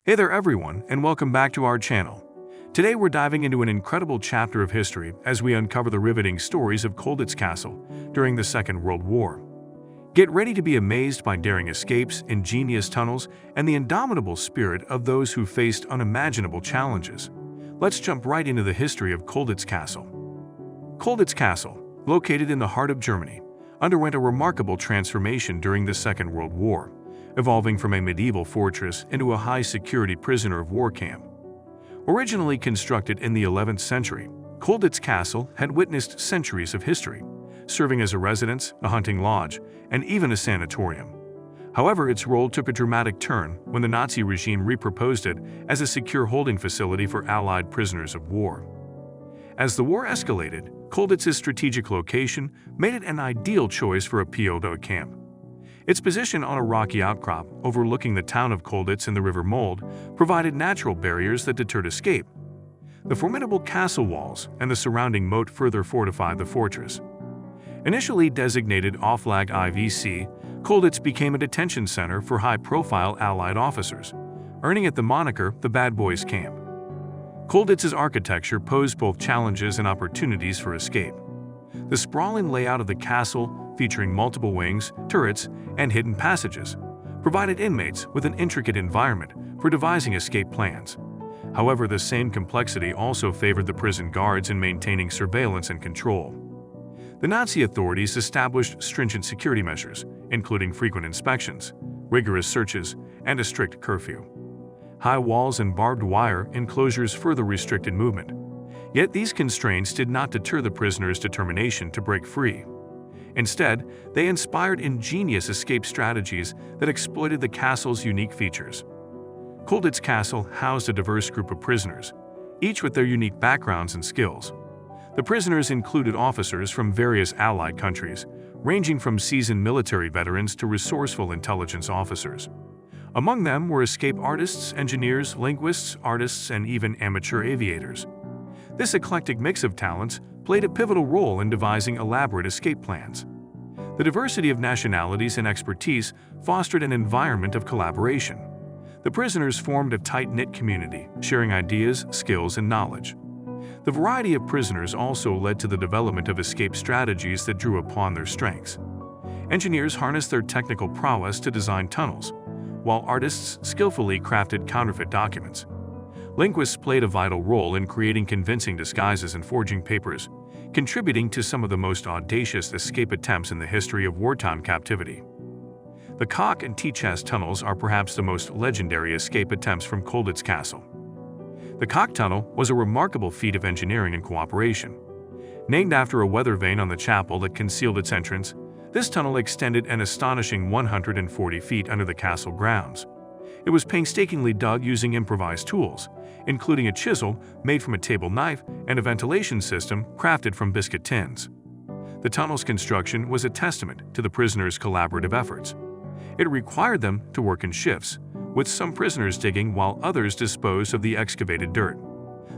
Hey there everyone, and welcome back to our channel. Today we're diving into an incredible chapter of history as we uncover the riveting stories of Colditz Castle during the Second World War. Get ready to be amazed by daring escapes, ingenious tunnels, and the indomitable spirit of those who faced unimaginable challenges. Let's jump right into the history of Colditz Castle. Colditz Castle, located in the heart of Germany, underwent a remarkable transformation during the Second World War, evolving from a medieval fortress into a high-security prisoner of war camp. Originally constructed in the 11th century, Colditz Castle had witnessed centuries of history, serving as a residence, a hunting lodge, and even a sanatorium. However, its role took a dramatic turn when the Nazi regime repurposed it as a secure holding facility for Allied prisoners of war. As the war escalated, Colditz's strategic location made it an ideal choice for a POW camp. Its position on a rocky outcrop overlooking the town of Colditz and the River Mold provided natural barriers that deterred escape. The formidable castle walls and the surrounding moat further fortified the fortress. Initially designated Oflag IVC, Colditz became a detention center for high-profile Allied officers, earning it the moniker the Bad Boys Camp. Colditz's architecture posed both challenges and opportunities for escape. The sprawling layout of the castle, featuring multiple wings, turrets, and hidden passages, provided inmates with an intricate environment for devising escape plans. However, the same complexity also favored the prison guards in maintaining surveillance and control. The Nazi authorities established stringent security measures, including frequent inspections, rigorous searches, and a strict curfew. High walls and barbed wire enclosures further restricted movement. Yet these constraints did not deter the prisoners' determination to break free. Instead, they inspired ingenious escape strategies that exploited the castle's unique features. Colditz Castle housed a diverse group of prisoners, each with their unique backgrounds and skills. The prisoners included officers from various Allied countries, ranging from seasoned military veterans to resourceful intelligence officers. Among them were escape artists, engineers, linguists, artists, and even amateur aviators. This eclectic mix of talents played a pivotal role in devising elaborate escape plans. The diversity of nationalities and expertise fostered an environment of collaboration. The prisoners formed a tight-knit community, sharing ideas, skills, and knowledge. The variety of prisoners also led to the development of escape strategies that drew upon their strengths. Engineers harnessed their technical prowess to design tunnels, while artists skillfully crafted counterfeit documents. Linguists played a vital role in creating convincing disguises and forging papers, contributing to some of the most audacious escape attempts in the history of wartime captivity. The Cock and T-chest tunnels are perhaps the most legendary escape attempts from Colditz Castle. The Cock Tunnel was a remarkable feat of engineering and cooperation. Named after a weather vane on the chapel that concealed its entrance, this tunnel extended an astonishing 140 feet under the castle grounds. It was painstakingly dug using improvised tools, including a chisel made from a table knife and a ventilation system crafted from biscuit tins. The tunnel's construction was a testament to the prisoners' collaborative efforts. It required them to work in shifts, with some prisoners digging while others disposed of the excavated dirt.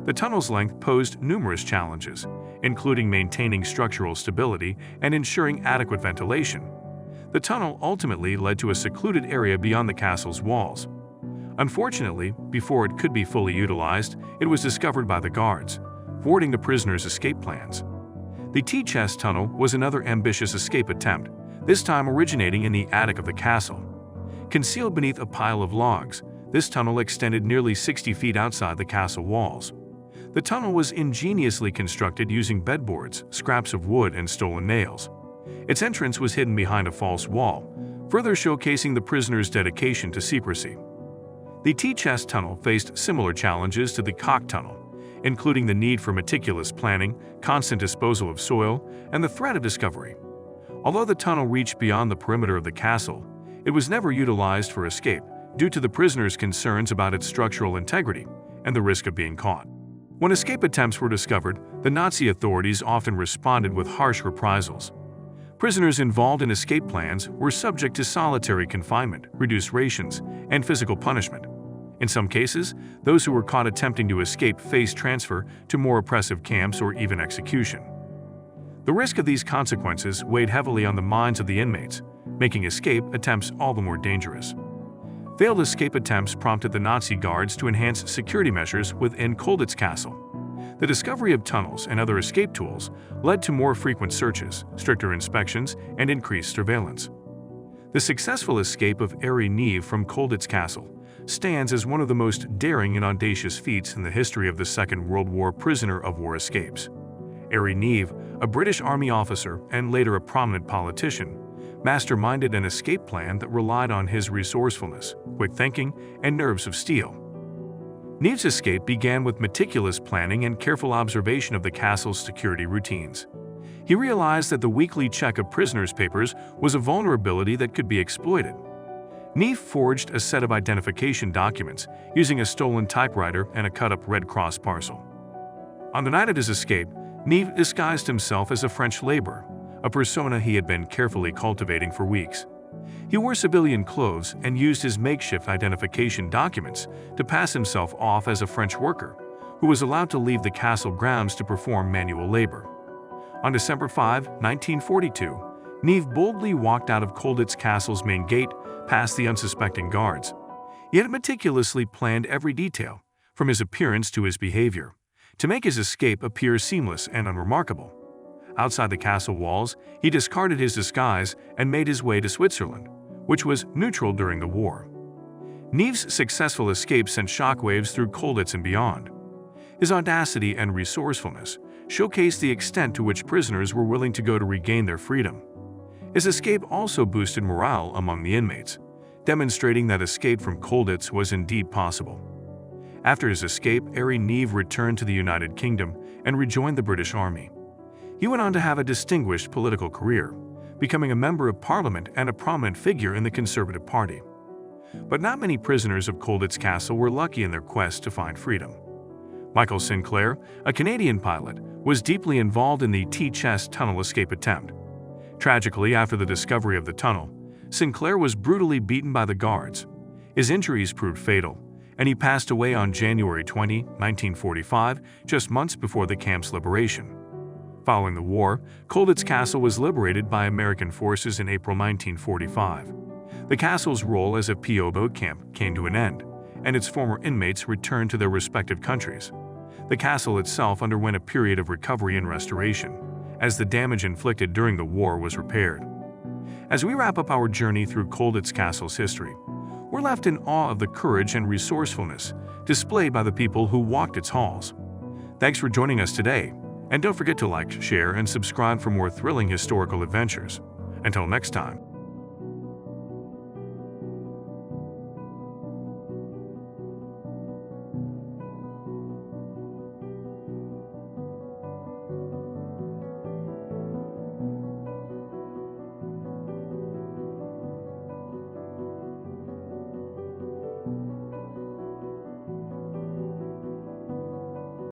The tunnel's length posed numerous challenges, including maintaining structural stability and ensuring adequate ventilation. The tunnel ultimately led to a secluded area beyond the castle's walls. Unfortunately, before it could be fully utilized, it was discovered by the guards, thwarting the prisoners' escape plans. The T-chest tunnel was another ambitious escape attempt, this time originating in the attic of the castle. Concealed beneath a pile of logs, this tunnel extended nearly 60 feet outside the castle walls. The tunnel was ingeniously constructed using bedboards, scraps of wood, and stolen nails. Its entrance was hidden behind a false wall, further showcasing the prisoners' dedication to secrecy. The T-chest tunnel faced similar challenges to the Cock tunnel, including the need for meticulous planning, constant disposal of soil, and the threat of discovery. Although the tunnel reached beyond the perimeter of the castle, it was never utilized for escape due to the prisoners' concerns about its structural integrity and the risk of being caught. When escape attempts were discovered, the Nazi authorities often responded with harsh reprisals. Prisoners involved in escape plans were subject to solitary confinement, reduced rations, and physical punishment. In some cases, those who were caught attempting to escape faced transfer to more oppressive camps or even execution. The risk of these consequences weighed heavily on the minds of the inmates, making escape attempts all the more dangerous. Failed escape attempts prompted the Nazi guards to enhance security measures within Colditz Castle. The discovery of tunnels and other escape tools led to more frequent searches, stricter inspections, and increased surveillance. The successful escape of Harry Neve from Colditz Castle stands as one of the most daring and audacious feats in the history of the Second World War prisoner of war escapes. Harry Neve, a British Army officer and later a prominent politician, masterminded an escape plan that relied on his resourcefulness, quick thinking, and nerves of steel. Neve's escape began with meticulous planning and careful observation of the castle's security routines. He realized that the weekly check of prisoners' papers was a vulnerability that could be exploited. Neve forged a set of identification documents using a stolen typewriter and a cut-up Red Cross parcel. On the night of his escape, Neve disguised himself as a French laborer, a persona he had been carefully cultivating for weeks. He wore civilian clothes and used his makeshift identification documents to pass himself off as a French worker, who was allowed to leave the castle grounds to perform manual labor. On December 5, 1942, Neve boldly walked out of Colditz Castle's main gate past the unsuspecting guards. He had meticulously planned every detail, from his appearance to his behavior, to make his escape appear seamless and unremarkable. Outside the castle walls, he discarded his disguise and made his way to Switzerland, which was neutral during the war. Neve's successful escape sent shockwaves through Colditz and beyond. His audacity and resourcefulness showcased the extent to which prisoners were willing to go to regain their freedom. His escape also boosted morale among the inmates, demonstrating that escape from Colditz was indeed possible. After his escape, Harry Neve returned to the United Kingdom and rejoined the British Army. He went on to have a distinguished political career, becoming a member of Parliament and a prominent figure in the Conservative Party. But not many prisoners of Colditz Castle were lucky in their quest to find freedom. Michael Sinclair, a Canadian pilot, was deeply involved in the T-chest tunnel escape attempt. Tragically, after the discovery of the tunnel, Sinclair was brutally beaten by the guards. His injuries proved fatal, and he passed away on January 20, 1945, just months before the camp's liberation. Following the war, Colditz Castle was liberated by American forces in April 1945. The castle's role as a PO boat camp came to an end, and its former inmates returned to their respective countries. The castle itself underwent a period of recovery and restoration, as the damage inflicted during the war was repaired. As we wrap up our journey through Colditz Castle's history, we're left in awe of the courage and resourcefulness displayed by the people who walked its halls. Thanks for joining us today, and don't forget to like, share, and subscribe for more thrilling historical adventures. Until next time.